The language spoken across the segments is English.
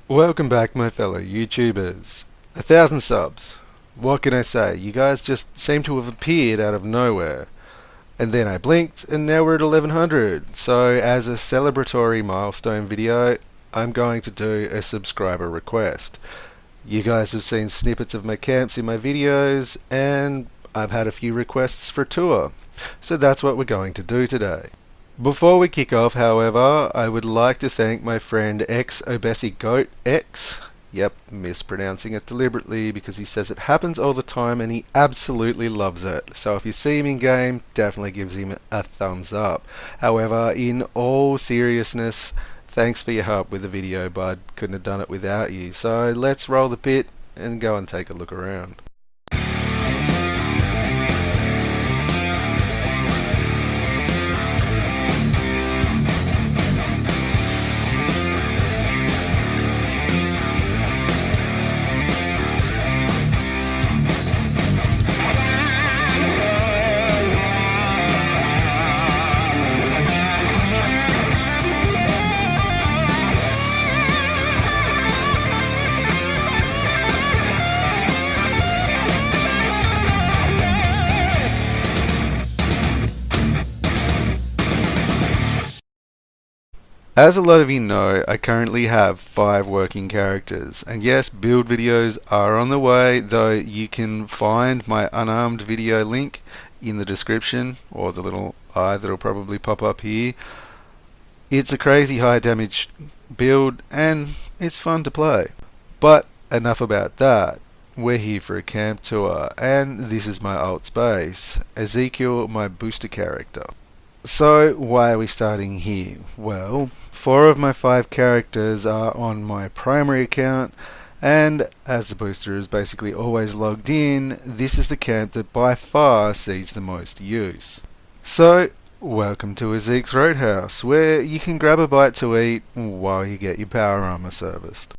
Welcome back, my fellow YouTubers. 1,000 subs. What can I say? You guys just seem to have appeared out of nowhere. And then I blinked, and now we're at 1100. So, as a celebratory milestone video, I'm going to do a subscriber request. You guys have seen snippets of my camps in my videos, and I've had a few requests for a tour. So that's what we're going to do today. Before we kick off, however, I would like to thank my friend X Obesi Goat X. Yep, mispronouncing it deliberately because he says it happens all the time and he absolutely loves it. So if you see him in game, definitely gives him a thumbs up. However, in all seriousness, thanks for your help with the video, bud. Couldn't have done it without you. So let's roll the pit and go and take a look around. As a lot of you know, I currently have 5 working characters, and yes, build videos are on the way, though you can find my unarmed video link in the description, or the little eye that'll probably pop up here. It's a crazy high damage build, and it's fun to play. But enough about that. We're here for a camp tour, and this is my alt space, Ezekiel, my booster character. So, why are we starting here? Well, 4 of my 5 characters are on my primary account, and as the booster is basically always logged in, this is the camp that by far sees the most use. So, welcome to Ezeke's Roadhouse, where you can grab a bite to eat while you get your power armor serviced.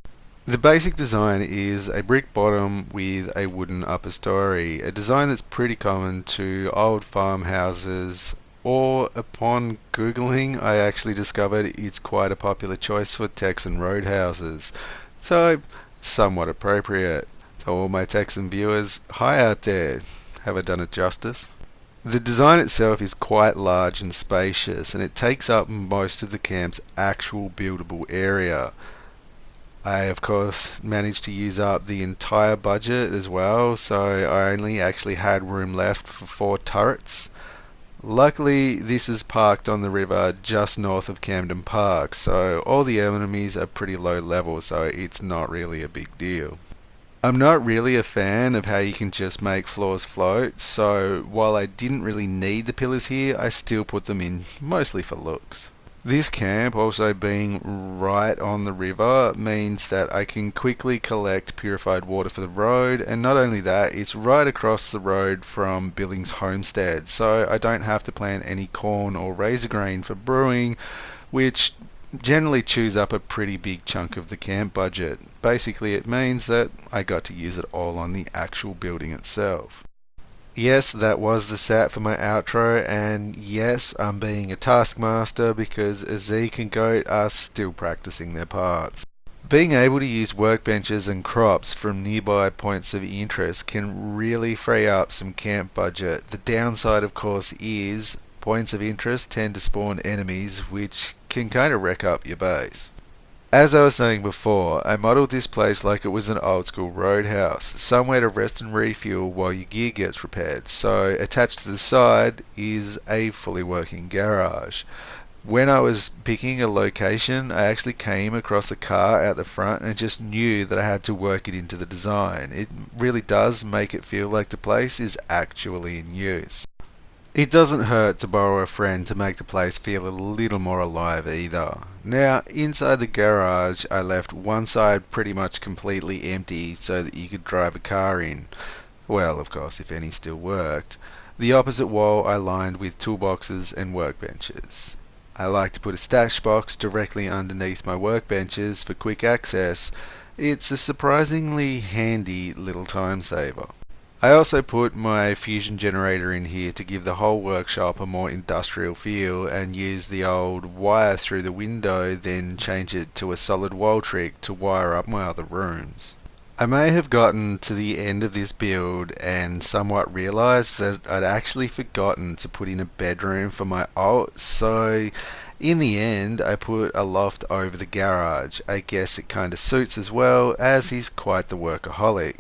The basic design is a brick bottom with a wooden upper story, a design that's pretty common to old farmhouses, or upon googling I actually discovered it's quite a popular choice for Texan roadhouses, so somewhat appropriate. To all my Texan viewers, hi out there, have I done it justice? The design itself is quite large and spacious, and it takes up most of the camp's actual buildable area. I of course managed to use up the entire budget as well, so I only actually had room left for 4 turrets. Luckily, this is parked on the river just north of Camden Park, so all the enemies are pretty low level, so it's not really a big deal. I'm not really a fan of how you can just make floors float, so while I didn't really need the pillars here, I still put them in mostly for looks. This camp also being right on the river means that I can quickly collect purified water for the road, and not only that, it's right across the road from Billings Homestead, so I don't have to plant any corn or razor grain for brewing, which generally chews up a pretty big chunk of the camp budget. Basically it means that I got to use it all on the actual building itself. Yes, that was the sat for my outro, and yes, I'm being a taskmaster because Zeke and Goat are still practicing their parts. Being able to use workbenches and crops from nearby points of interest can really free up some camp budget. The downside, of course, is points of interest tend to spawn enemies which can kind of wreck up your base. As I was saying before, I modelled this place like it was an old school roadhouse, somewhere to rest and refuel while your gear gets repaired, so attached to the side is a fully working garage. When I was picking a location, I actually came across a car out the front and just knew that I had to work it into the design. It really does make it feel like the place is actually in use. It doesn't hurt to borrow a friend to make the place feel a little more alive either. Now, inside the garage, I left one side pretty much completely empty so that you could drive a car in. Well, of course, if any still worked. The opposite wall I lined with toolboxes and workbenches. I like to put a stash box directly underneath my workbenches for quick access. It's a surprisingly handy little time saver. I also put my fusion generator in here to give the whole workshop a more industrial feel and use the old wire through the window, then change it to a solid wall trick to wire up my other rooms. I may have gotten to the end of this build and somewhat realized that I'd actually forgotten to put in a bedroom for my alt, so in the end I put a loft over the garage. I guess it kinda suits as well, as he's quite the workaholic.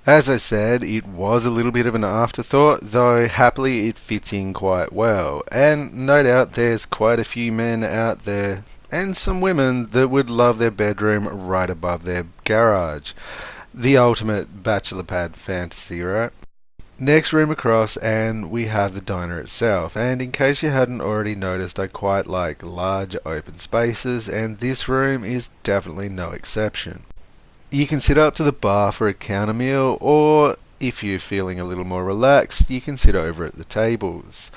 As I said, it was a little bit of an afterthought, though happily it fits in quite well, and no doubt there's quite a few men out there, and some women, that would love their bedroom right above their garage. The ultimate bachelor pad fantasy, right? Next room across, and we have the diner itself. And in case you hadn't already noticed, I quite like large open spaces, and this room is definitely no exception. You can sit up to the bar for a counter meal, or if you're feeling a little more relaxed, you can sit over at the tables.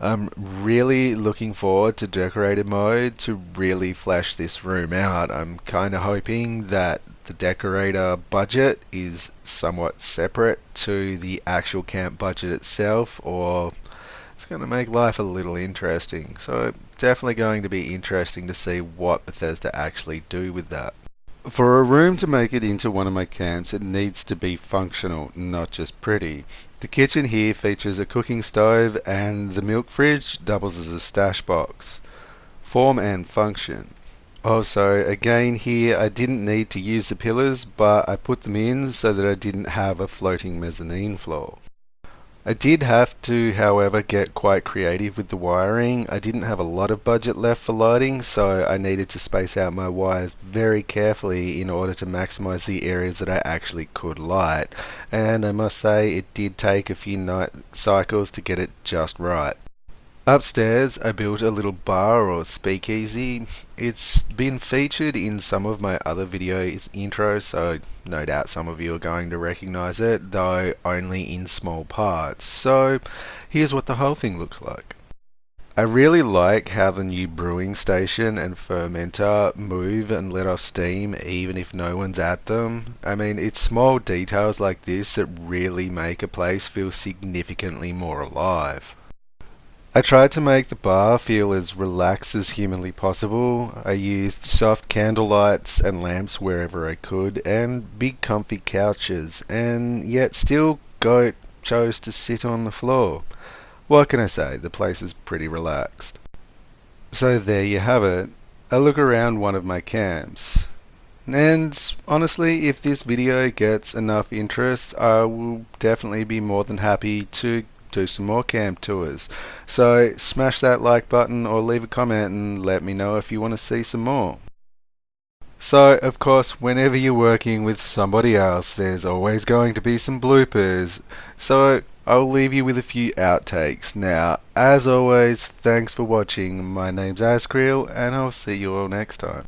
I'm really looking forward to decorator mode to really flesh this room out. I'm kind of hoping that the decorator budget is somewhat separate to the actual camp budget itself, or it's going to make life a little interesting. So definitely going to be interesting to see what Bethesda actually do with that. For a room to make it into one of my camps, it needs to be functional, not just pretty. The kitchen here features a cooking stove, and the milk fridge doubles as a stash box. Form and function. Also, again here, I didn't need to use the pillars, but I put them in so that I didn't have a floating mezzanine floor. I did have to, however, get quite creative with the wiring. I didn't have a lot of budget left for lighting, so I needed to space out my wires very carefully in order to maximize the areas that I actually could light. And I must say, it did take a few night cycles to get it just right. Upstairs, I built a little bar or speakeasy. It's been featured in some of my other videos intros, so no doubt some of you are going to recognize it, though only in small parts. So here's what the whole thing looks like. I really like how the new brewing station and fermenter move and let off steam even if no one's at them. I mean, it's small details like this that really make a place feel significantly more alive. I tried to make the bar feel as relaxed as humanly possible. I used soft candle lights and lamps wherever I could, and big comfy couches, and yet still Goat chose to sit on the floor. What can I say? The place is pretty relaxed. So there you have it. A look around one of my camps. And honestly, if this video gets enough interest, I will definitely be more than happy to do some more camp tours. So smash that like button or leave a comment and let me know if you want to see some more. So of course, whenever you're working with somebody else, there's always going to be some bloopers. So I'll leave you with a few outtakes. Now, as always, thanks for watching. My name's Askreel, and I'll see you all next time.